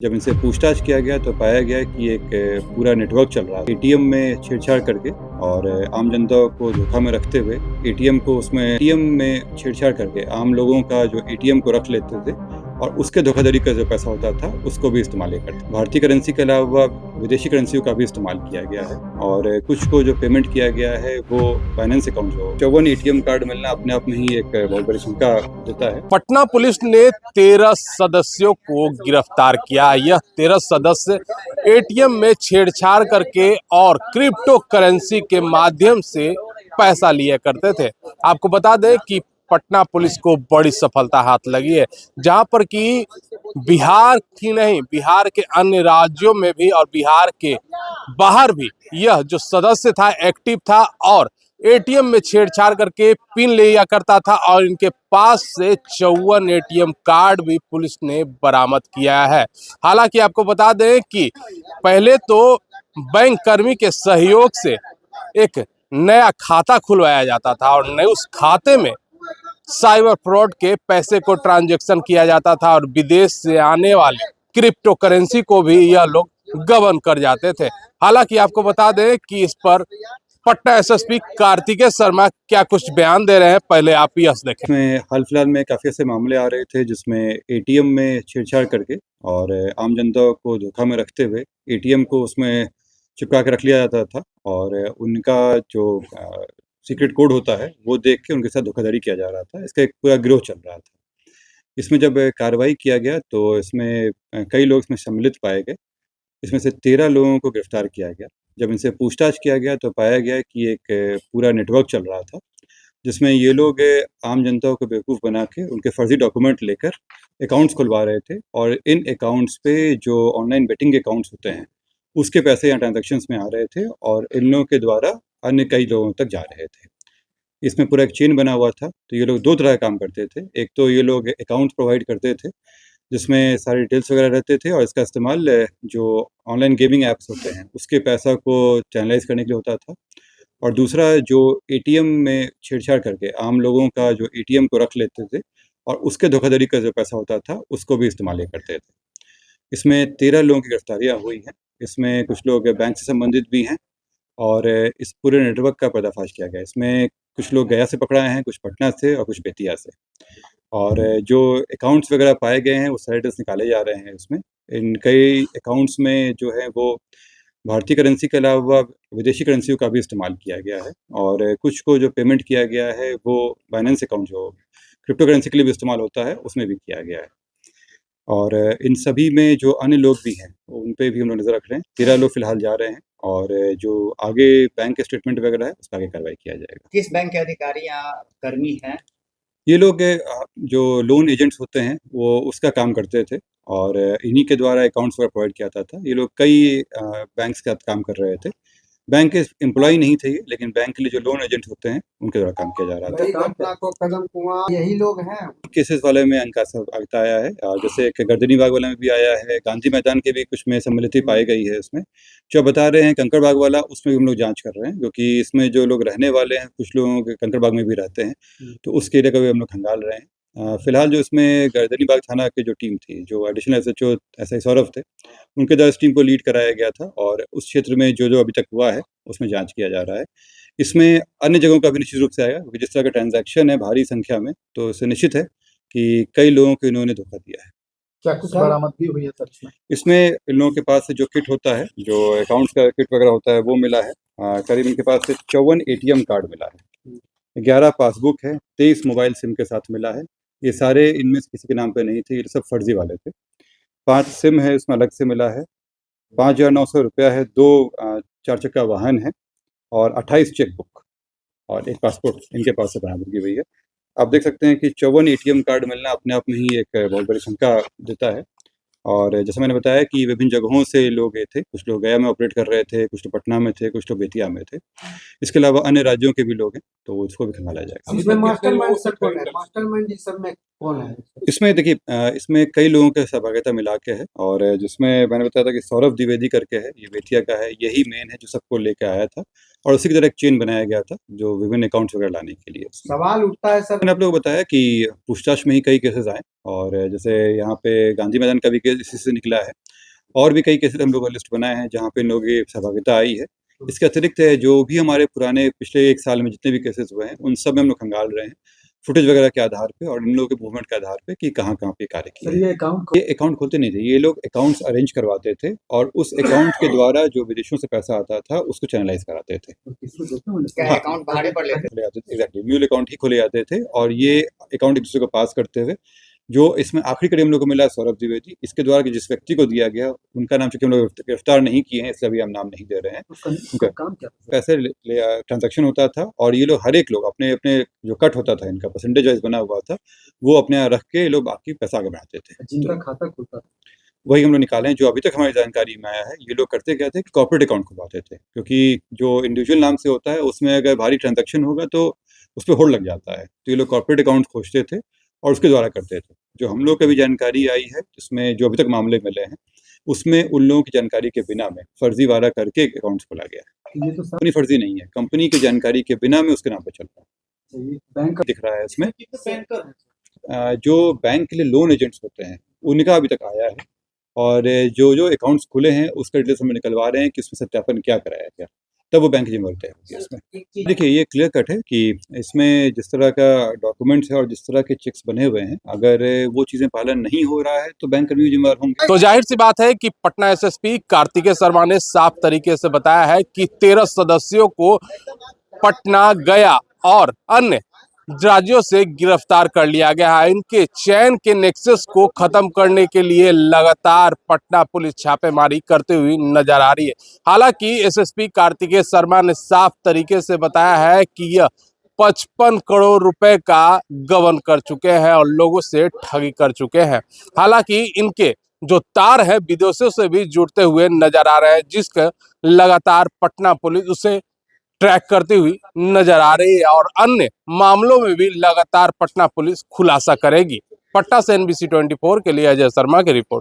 जब इनसे पूछताछ किया गया तो पाया गया कि एक पूरा नेटवर्क चल रहा है एटीएम में छेड़छाड़ करके और आम जनता को धोखा में रखते हुए एटीएम में छेड़छाड़ करके आम लोगों का जो एटीएम को रख लेते थे और उसके धोखाधड़ी का जो पैसा होता था उसको भी इस्तेमाल करते। भारतीय करेंसी के अलावा विदेशी करेंसियों का भी इस्तेमाल किया गया है और कुछ को जो पेमेंट किया गया है वो फाइनेंस अकाउंट जो 54 एटीएम कार्ड मिलना अपने आप में ही एक बहुत बड़ी शंका देता है। पटना पुलिस ने 13 सदस्यों को गिरफ्तार किया। यह 13 सदस्य एटीएम में छेड़छाड़ करके और क्रिप्टो करेंसी के माध्यम से पैसा लिया करते थे। आपको बता दें कि पटना पुलिस को बड़ी सफलता हाथ लगी है, जहां पर कि बिहार की नहीं, बिहार के अन्य राज्यों में भी और बिहार के बाहर भी यह जो सदस्य था एक्टिव था और एटीएम में छेड़छाड़ करके पिन लिया करता था और इनके पास से 54 एटीएम कार्ड भी पुलिस ने बरामद किया है। हालांकि आपको बता दें कि पहले तो बैंक कर्मी के सहयोग से एक नया खाता खुलवाया जाता था और नए उस खाते में साइबर फ्रॉड के पैसे को ट्रांजैक्शन किया जाता था और विदेश से आने वाले क्रिप्टो करेंसी को भी यह लोग गबन कर जाते थे। हालांकि आपको बता दें कि इस पर पटना एसएसपी कार्तिकेय शर्मा क्या कुछ बयान दे रहे हैं, पहले आप यह देखें। इसमें हाल फिलहाल में काफ़ी ऐसे मामले आ रहे थे जिसमें एटीएम में छेड़छाड़ करके और आम जनता को धोखा में रखते हुए एटीएम को उसमें चिपका के रख लिया जाता था और उनका जो सीक्रेट कोड होता है वो देख के उनके साथ धोखाधड़ी किया जा रहा था। इसका एक पूरा गिरोह चल रहा था। इसमें जब कार्रवाई किया गया तो इसमें कई लोग इसमें सम्मिलित पाए गए। इसमें से 13 लोगों को गिरफ्तार किया गया। जब इनसे पूछताछ किया गया तो पाया गया कि एक पूरा नेटवर्क चल रहा था जिसमें ये लोग आम जनता को बेवकूफ़ बना के उनके फर्जी डॉक्यूमेंट लेकर अकाउंट्स खुलवा रहे थे और इन अकाउंट्स पे जो ऑनलाइन बेटिंग के अकाउंट्स होते हैं उसके पैसे यहाँ ट्रांजैक्शंस में आ रहे थे और इन लोगों के द्वारा अन्य कई लोगों तक जा रहे थे। इसमें पूरा एक चेन बना हुआ था। तो ये लोग 2 तरह का काम करते थे। एक तो ये लोग अकाउंट प्रोवाइड करते थे जिसमें सारे डिटेल्स वगैरह रहते थे और इसका इस्तेमाल जो ऑनलाइन गेमिंग ऐप्स होते हैं उसके पैसा को चैनलाइज़ करने के लिए होता था। और दूसरा जो एटीएम में छेड़छाड़ करके आम लोगों का जो एटीएम को रख लेते थे और उसके धोखाधड़ी का जो पैसा होता था उसको भी इस्तेमाल करते थे। इसमें 13 लोगों की गिरफ्तारियाँ हुई हैं। इसमें कुछ लोग बैंक से संबंधित भी हैं और इस पूरे नेटवर्क का पर्दाफाश किया गया। इसमें कुछ लोग गया से पकड़ाए हैं, कुछ पटना से और कुछ बेतिया से। और जो अकाउंट्स वगैरह पाए गए हैं वो सारे डिटेल्स निकाले जा रहे हैं इसमें। इन कई अकाउंट्स में जो है वो भारतीय करेंसी के अलावा विदेशी करेंसियों का भी इस्तेमाल किया गया है और कुछ को जो पेमेंट किया गया है वो फाइनेंस अकाउंट जो क्रिप्टो करेंसी के लिए भी इस्तेमाल होता है उसमें भी किया गया है। और इन सभी में जो अन्य लोग भी हैं उन पे भी हम लोग नज़र रख रहे हैं। 13 लोग फिलहाल जा रहे हैं और जो आगे बैंक के स्टेटमेंट वगैरह है उस पर आगे कार्रवाई किया जाएगा। किस बैंक के अधिकारी या कर्मी हैं? ये लोग जो लोन एजेंट्स होते हैं वो उसका काम करते थे और इन्हीं के द्वारा अकाउंट्स वगैरह प्रोवाइड किया जाता था। ये लोग कई बैंक्स के साथ काम कर रहे थे। बैंक के एम्प्लॉय नहीं थे ये, लेकिन बैंक के लिए जो लोन एजेंट होते हैं उनके द्वारा काम किया जा रहा था। कदम कुआं यही लोग हैं। केसेस वाले में इनका सब आता आया है और जैसे एक गर्दनी बाग वाला में भी आया है, गांधी मैदान के भी कुछ में सम्मिलित पाई गई है इसमें। जो बता रहे हैं कंकड़ बाग वाला उसमें भी हम लोग जांच कर रहे हैं क्योंकि इसमें जो लोग रहने वाले हैं कुछ लोगों के कंकड़ बाग में भी रहते हैं तो उसके एरिया का भी हम लोग खंगाल रहे हैं। फिलहाल जो इसमें गर्दनी बाग थाना की जो टीम थी जो एडिशनल एसएचओ एसआई सौरभ थे उनके द्वारा इस टीम को लीड कराया गया था और उस क्षेत्र में जो अभी तक हुआ है उसमें जांच किया जा रहा है। इसमें अन्य जगहों का भी निश्चित रूप से आएगा क्योंकि जिस तरह का ट्रांजैक्शन है भारी संख्या में तो इससे निश्चित है कि कई लोगों को इन्होंने धोखा दिया है। क्या कुछ बरामद भी हुई है सच में? इसमें इन लोगों के पास से जो किट होता है जो अकाउंट्स का किट वगैरह होता है वो मिला है। करीब इनके पास से 54 एटीएम कार्ड मिला है, 11 पासबुक है, 23 मोबाइल सिम के साथ मिला है। ये सारे इनमें से किसी के नाम पे नहीं थे, ये सब फर्जी वाले थे। 5 सिम है इसमें अलग से मिला है, 5,900 रुपया है, 2 4 चक्का वाहन है और 28 चेकबुक और एक पासपोर्ट इनके पास से बरामद की हुई है। आप देख सकते हैं कि 54 एटीएम कार्ड मिलना अपने आप में ही एक बहुत बड़ी शंका देता है और जैसे मैंने बताया कि विभिन्न जगहों से लोग गए थे। कुछ लोग गया में ऑपरेट कर रहे थे, कुछ लोग पटना में थे, कुछ लोग बेतिया में थे। इसके अलावा अन्य राज्यों के भी लोग हैं तो उसको भी खंगाला जाएगा। इसमें मास्टरमाइंड सब कौन है? मास्टरमाइंड इस सब में कौन है? इसमें देखिए इसमें कई लोगों की सहभागिता मिला के है और जिसमें मैंने बताया था कि सौरभ द्विवेदी करके है, ये बेतिया का है, यही मेन है जो सबको लेके आया था और उसी की तरह एक चेन बनाया गया था जो विभिन्न अकाउंट्स वगैरह लाने के लिए। सवाल उठता है सर, मैंने आप लोगों को बताया कि पूछताछ में ही कई केसेस आए और जैसे यहाँ पे गांधी मैदान का भी केस इसी से निकला है और भी कई केसेस हम लोगों ने लिस्ट बनाए हैं जहाँ पे इन लोगों की सहभागिता आई है। इसके अतिरिक्त जो भी हमारे पुराने पिछले 1 साल में जितने भी केसेस हुए हैं उन सब में हम लोग खंगाल रहे हैं फुटेज वगैरह के आधार पे और इन लोगों के मूवमेंट के आधार पे कि कहाँ-कहाँ पे कार्य किया है। ये अकाउंट खोलते नहीं थे, ये लोग अकाउंट्स अरेंज करवाते थे और उस अकाउंट के द्वारा जो विदेशों से पैसा आता था उसको चैनलाइज कराते थे। अकाउंट भाड़े पर लेते खोले जाते थे, एग्जैक्टली म्यूल अकाउंट ही खोले जाते थे और ये अकाउंट एक दूसरे को पास करते हुए जो इसमें आखिरी कड़ी हम लोग को मिला है सौरभ द्विवेदी, इसके द्वारा कि जिस व्यक्ति को दिया गया उनका नाम चूंकि हम लोग गिरफ्तार नहीं किए हैं इसलिए अभी हम नाम नहीं दे रहे हैं। उनका काम क्या था? पैसे ट्रांजैक्शन होता था और ये लोग हर एक लोग अपने अपने जो कट होता था इनका परसेंटेज वाइज बना हुआ था वो अपने यहाँ रख के ये लोग बाकी पैसा आगे बढ़ाते थे। जिनका खाता खुलता था वही हम लोग निकाले हैं जो अभी तक हमारी जानकारी में आया है। ये लोग करते क्या थे कि कॉर्पोरेट अकाउंट खुलवाते थे क्योंकि जो इंडिविजुअल नाम से होता है उसमें अगर भारी ट्रांजैक्शन होगा तो उस पर होल्ड लग जाता है, तो ये लोग कॉर्पोरेट अकाउंट खोजते थे और उसके द्वारा करते थे। जो हम लोग को भी जानकारी आई है जिसमें जो अभी तक मामले मिले हैं उसमें उन लोगों की जानकारी के बिना में फर्जीवाड़ा करके अकाउंट्स खोला गया है। ये तो सब कंपनी फर्जी नहीं है, कंपनी की जानकारी के बिना में उसके नाम पर चल रहा है। चाहिए बैंक दिख रहा है इसमें जो बैंक के लिए लोन एजेंट्स होते हैं उनका अभी तक आया है और जो जो अकाउंट्स खुले हैं उसका डिटेल्स हम निकलवा रहे हैं कि उसमें सत्यापन क्या कराया गया, तब वो बैंक की जिम्मेदारी तय होगी इसमें। देखिए ये क्लियर कट है कि इसमें जिस तरह का डॉक्यूमेंट्स है और जिस तरह के चेक्स बने हुए हैं अगर वो चीजें पालन नहीं हो रहा है तो बैंक कर्मी जिम्मेदार होंगे। तो जाहिर सी बात है कि पटना एसएसपी कार्तिकेय शर्मा ने साफ तरीके से बताया है कि 13 सदस्यों को पटना, गया और अन्य राज्यों से गिरफ्तार कर लिया गया है। इनके चैन के नेक्सस को खत्म करने के लिए लगातार पटना पुलिस छापेमारी करते हुए नजर आ रही है। हालांकि एसएसपी कार्तिकेय शर्मा ने साफ तरीके से बताया है कि यह 55 करोड़ रुपए का गबन कर चुके हैं और लोगों से ठगी कर चुके हैं। हालांकि इनके जो तार है विदेशों से भी जुड़ते हुए नजर आ रहे हैं, जिसका लगातार पटना पुलिस उसे ट्रैक करती हुई नजर आ रही है और अन्य मामलों में भी लगातार पटना पुलिस खुलासा करेगी। पटना से NBC 24 के लिए अजय शर्मा की रिपोर्ट।